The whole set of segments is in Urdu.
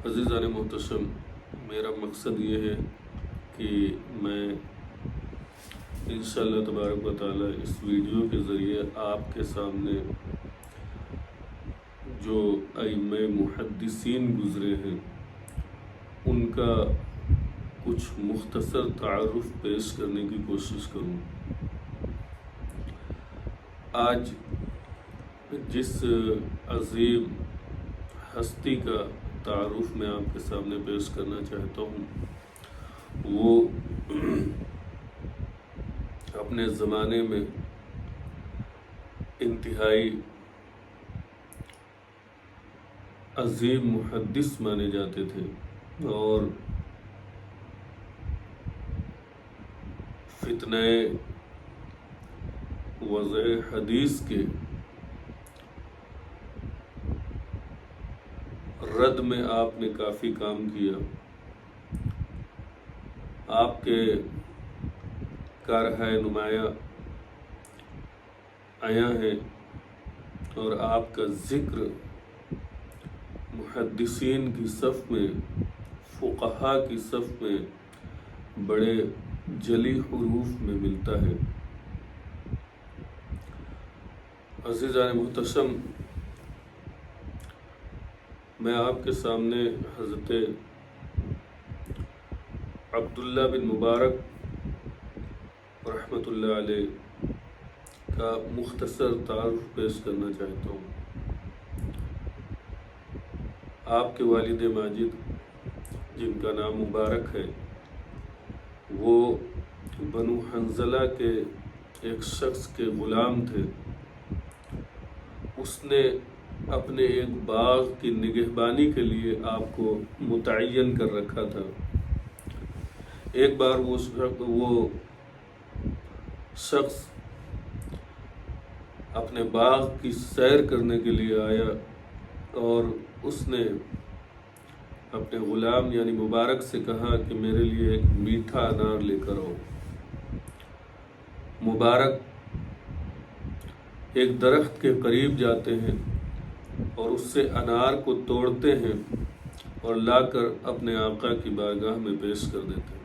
عزیزان محتشم، میرا مقصد یہ ہے کہ میں انشاءاللہ تبارک و تعالی اس ویڈیو کے ذریعے آپ کے سامنے جو ائمہ محدثین گزرے ہیں ان کا کچھ مختصر تعارف پیش کرنے کی کوشش کروں۔ آج جس عظیم ہستی کا تعارف میں آپ کے سامنے پیش کرنا چاہتا ہوں وہ اپنے زمانے میں انتہائی عظیم محدث مانے جاتے تھے اور فتنہ وضع حدیث کے رد میں آپ نے کافی کام کیا۔ آپ کے کارہائے نمایاں آیا ہے اور آپ کا ذکر محدثین کی صف میں، فقہا کی صف میں بڑے جلی حروف میں ملتا ہے۔ عزیزان محتشم، میں آپ کے سامنے حضرت عبداللہ بن مبارک رحمۃ اللہ علیہ کا مختصر تعارف پیش کرنا چاہتا ہوں۔ آپ کے والد ماجد جن کا نام مبارک ہے وہ بنو حنظلہ کے ایک شخص کے غلام تھے۔ اس نے اپنے ایک باغ کی نگہبانی کے لیے آپ کو متعین کر رکھا تھا۔ ایک بار وہ شخص اپنے باغ کی سیر کرنے کے لیے آیا اور اس نے اپنے غلام یعنی مبارک سے کہا کہ میرے لیے ایک میٹھا انار لے کر آؤ۔ مبارک ایک درخت کے قریب جاتے ہیں اور اس سے انار کو توڑتے ہیں اور لا کر اپنے آقا کی بارگاہ میں پیش کر دیتے ہیں۔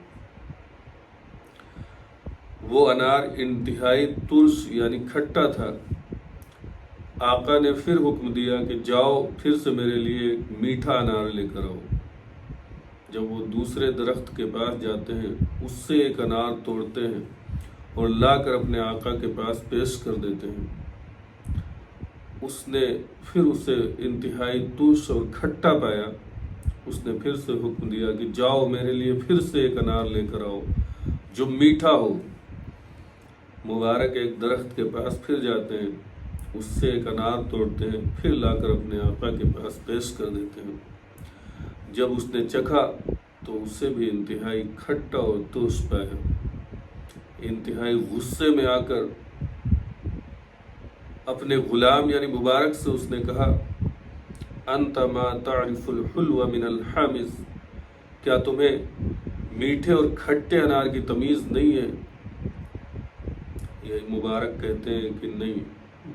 وہ انار انتہائی ترش یعنی کھٹا تھا۔ آقا نے پھر حکم دیا کہ جاؤ پھر سے میرے لیے ایک میٹھا انار لے کر آؤ۔ جب وہ دوسرے درخت کے پاس جاتے ہیں اس سے ایک انار توڑتے ہیں اور لا کر اپنے آقا کے پاس پیش کر دیتے ہیں۔ اس نے پھر اسے انتہائی ترش اور کھٹا پایا۔ اس نے پھر سے حکم دیا کہ جاؤ میرے لیے پھر سے ایک انار لے کر آؤ جو میٹھا ہو۔ مبارک ایک درخت کے پاس پھر جاتے ہیں، اس سے ایک انار توڑتے ہیں، پھر لا کر اپنے آقا کے پاس پیش کر دیتے ہیں۔ جب اس نے چکھا تو اسے بھی انتہائی کھٹا اور ترش پایا۔ انتہائی غصے میں آ کر اپنے غلام یعنی مبارک سے اس نے کہا انت ما تعرف الحلو من الحامض، کیا تمہیں میٹھے اور کھٹے انار کی تمیز نہیں ہے؟ یہ مبارک کہتے ہیں کہ نہیں،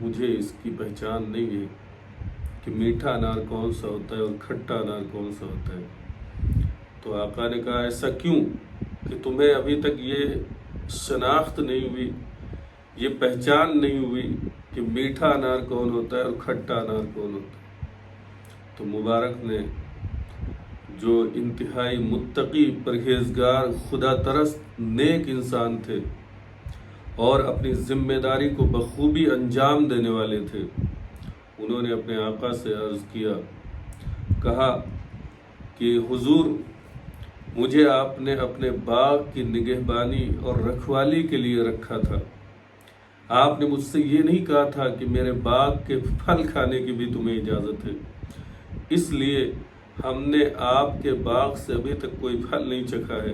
مجھے اس کی پہچان نہیں ہے کہ میٹھا انار کون سا ہوتا ہے اور کھٹا انار کون سا ہوتا ہے۔ تو آقا نے کہا ایسا کیوں کہ تمہیں ابھی تک یہ شناخت نہیں ہوئی، یہ پہچان نہیں ہوئی کہ میٹھا انار کون ہوتا ہے اور کھٹا انار کون ہوتا ہے؟ تو مبارک نے جو انتہائی متقی، پرہیزگار، خدا ترست، نیک انسان تھے اور اپنی ذمہ داری کو بخوبی انجام دینے والے تھے، انہوں نے اپنے آقا سے عرض کیا، کہا کہ حضور مجھے آپ نے اپنے باغ کی نگہبانی اور رکھوالی کے لیے رکھا تھا، آپ نے مجھ سے یہ نہیں کہا تھا کہ میرے باغ کے پھل کھانے کی بھی تمہیں اجازت ہے، اس لیے ہم نے آپ کے باغ سے ابھی تک کوئی پھل نہیں چکھا ہے،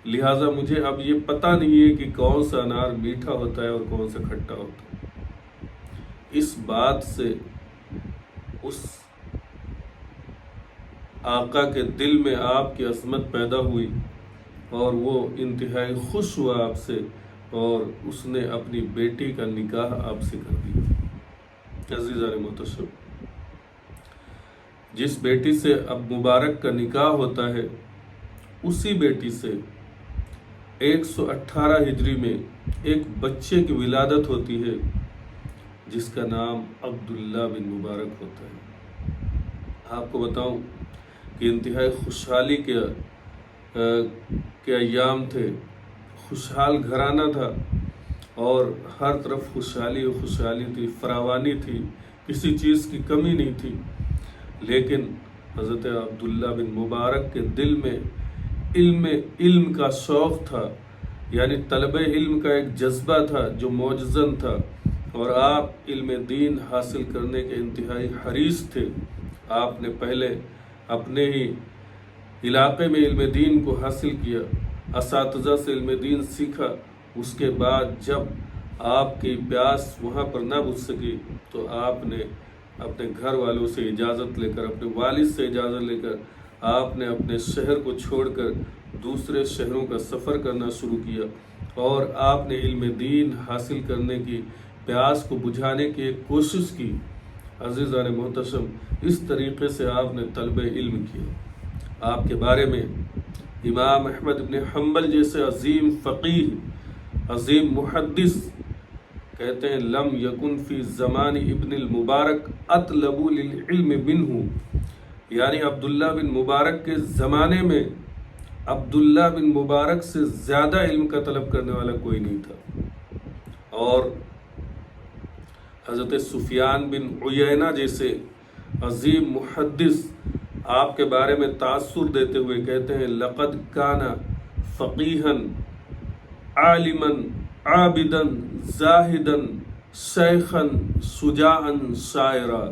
لہٰذا مجھے اب یہ پتہ نہیں ہے کہ کون سا انار میٹھا ہوتا ہے اور کون سا کھٹا ہوتا ہے۔ اس بات سے اس آقا کے دل میں آپ کی عظمت پیدا ہوئی اور وہ انتہائی خوش ہوا آپ سے، اور اس نے اپنی بیٹی کا نکاح آپ سے کر دیا۔ عزیزان محتشم، جس بیٹی سے اب مبارک کا نکاح ہوتا ہے اسی بیٹی سے 118 ہجری میں ایک بچے کی ولادت ہوتی ہے جس کا نام عبداللہ بن مبارک ہوتا ہے۔ آپ کو بتاؤں کہ انتہائی خوشحالی کے ایام تھے، خوشحال گھرانہ تھا اور ہر طرف خوشحالی تھی، فراوانی تھی، کسی چیز کی کمی نہیں تھی۔ لیکن حضرت عبداللہ بن مبارک کے دل میں علم کا شوق تھا، یعنی طلب علم کا ایک جذبہ تھا جو معجزن تھا، اور آپ علم دین حاصل کرنے کے انتہائی حریص تھے۔ آپ نے پہلے اپنے ہی علاقے میں علم دین کو حاصل کیا، اساتذہ سے علم دین سیکھا۔ اس کے بعد جب آپ کی پیاس وہاں پر نہ بجھ سکی تو آپ نے اپنے گھر والوں سے اجازت لے کر، اپنے والد سے اجازت لے کر آپ نے اپنے شہر کو چھوڑ کر دوسرے شہروں کا سفر کرنا شروع کیا، اور آپ نے علم دین حاصل کرنے کی پیاس کو بجھانے کی ایک کوشش کی۔ عزیزان محتشم، اس طریقے سے آپ نے طلب علم کیا۔ آپ کے بارے میں امام احمد بن حنبل جیسے عظیم فقیہ، عظیم محدث کہتے ہیں لم یکن فی زمان ابن المبارک اطلب للعلم منہ، یعنی عبداللہ بن مبارک کے زمانے میں عبداللہ بن مبارک سے زیادہ علم کا طلب کرنے والا کوئی نہیں تھا۔ اور حضرت سفیان بن عیینہ جیسے عظیم محدث آپ کے بارے میں تاثر دیتے ہوئے کہتے ہیں لقد کان فقیہا عالما عابدا زاہدا شیخا شجاعا شاعرا،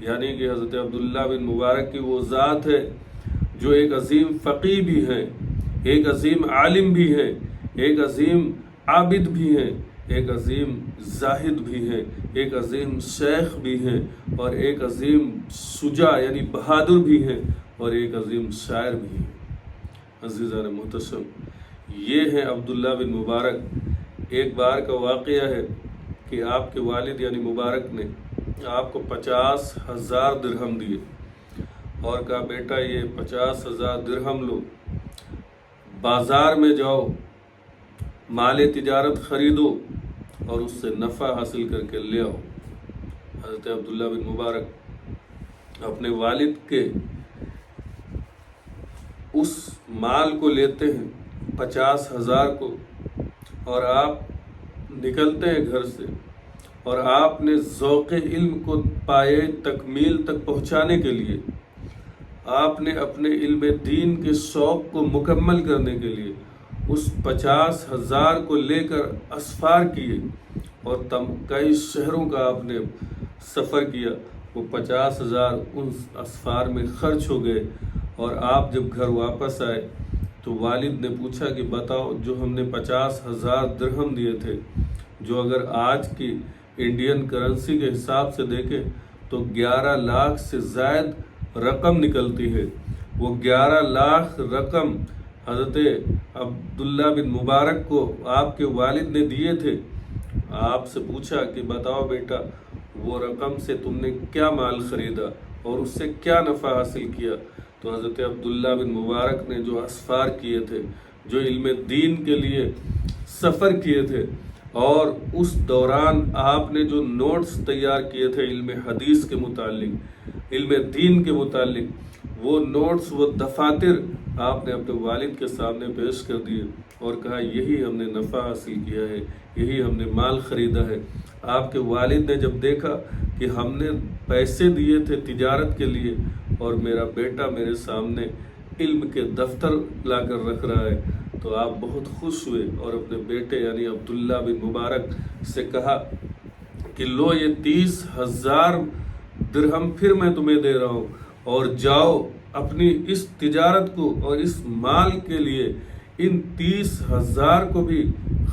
یعنی کہ حضرت عبداللہ بن مبارک کی وہ ذات ہے جو ایک عظیم فقیہ بھی ہے، ایک عظیم عالم بھی ہے، ایک عظیم عابد بھی ہے، ایک عظیم زاہد بھی ہے، ایک عظیم شیخ بھی ہے، اور ایک عظیم شجاع یعنی بہادر بھی ہے، اور ایک عظیم شاعر بھی ہے۔ عزیزان محتشم، یہ ہے عبداللہ بن مبارک۔ ایک بار کا واقعہ ہے کہ آپ کے والد یعنی مبارک نے آپ کو 50,000 درہم دیے اور کہا بیٹا یہ 50,000 درہم لو، بازار میں جاؤ، مال تجارت خریدو اور اس سے نفع حاصل کر کے لے آؤ۔ حضرت عبداللہ بن مبارک اپنے والد کے اس مال کو لیتے ہیں 50,000 کو، اور آپ نکلتے ہیں گھر سے، اور آپ نے ذوق علم کو پائے تکمیل تک پہنچانے کے لیے، آپ نے اپنے علم دین کے شوق کو مکمل کرنے کے لیے اس 50,000 کو لے کر اسفار کیے، اور کئی شہروں کا آپ نے سفر کیا۔ وہ 50,000 ان اسفار میں خرچ ہو گئے، اور آپ جب گھر واپس آئے تو والد نے پوچھا کہ بتاؤ جو ہم نے 50,000 درہم دیے تھے، جو اگر آج کی انڈین کرنسی کے حساب سے دیکھیں تو 11 لاکھ سے زائد رقم نکلتی ہے، وہ 11 لاکھ رقم حضرت عبداللہ بن مبارک کو آپ کے والد نے دیے تھے۔ آپ سے پوچھا کہ بتاؤ بیٹا وہ رقم سے تم نے کیا مال خریدا اور اس سے کیا نفع حاصل کیا؟ تو حضرت عبداللہ بن مبارک نے جو اسفار کیے تھے، جو علم دین کے لیے سفر کیے تھے، اور اس دوران آپ نے جو نوٹس تیار کیے تھے علم حدیث کے متعلق، علم دین کے متعلق، وہ نوٹس، وہ دفاتر آپ نے اپنے والد کے سامنے پیش کر دیے اور کہا یہی ہم نے نفع حاصل کیا ہے، یہی ہم نے مال خریدا ہے۔ آپ کے والد نے جب دیکھا کہ ہم نے پیسے دیے تھے تجارت کے لیے اور میرا بیٹا میرے سامنے علم کے دفتر لا کر رکھ رہا ہے، تو آپ بہت خوش ہوئے اور اپنے بیٹے یعنی عبداللہ بن مبارک سے کہا کہ لو یہ 30,000 درہم پھر میں تمہیں دے رہا ہوں، اور جاؤ اپنی اس تجارت کو اور اس مال کے لیے ان 30,000 کو بھی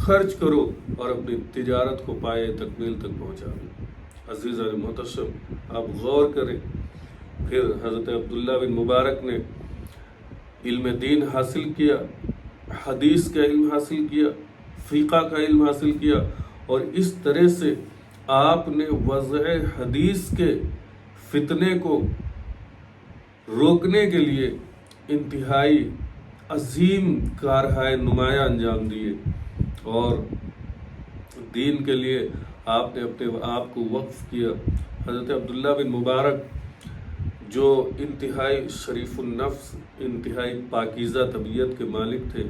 خرچ کرو اور اپنی تجارت کو پائے تکمیل تک پہنچاؤ۔ عزیزان محتشم، آپ غور کریں، پھر حضرت عبداللہ بن مبارک نے علم دین حاصل کیا، حدیث کا علم حاصل کیا، فقہ کا علم حاصل کیا، اور اس طرح سے آپ نے وضع حدیث کے فتنے کو روکنے کے لیے انتہائی عظیم کارہائے نمایاں انجام دیے، اور دین کے لیے آپ نے اپنے آپ کو وقف کیا۔ حضرت عبداللہ بن مبارک جو انتہائی شریف النفس، انتہائی پاکیزہ طبیعت کے مالک تھے،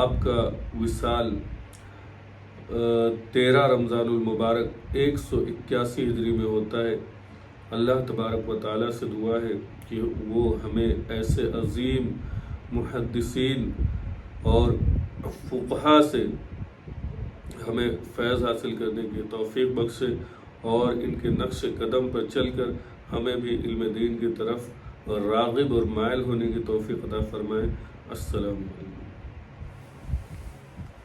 آپ کا وصال 13 رمضان المبارک 181 ہجری میں ہوتا ہے۔ اللہ تبارک و تعالیٰ سے دعا ہے کہ وہ ہمیں ایسے عظیم محدثین اور فقہا سے ہمیں فیض حاصل کرنے کی توفیق بخشے، اور ان کے نقش قدم پر چل کر ہمیں بھی علم دین کی طرف راغب اور مائل ہونے کی توفیق عطا فرمائے۔ السلام علیکم۔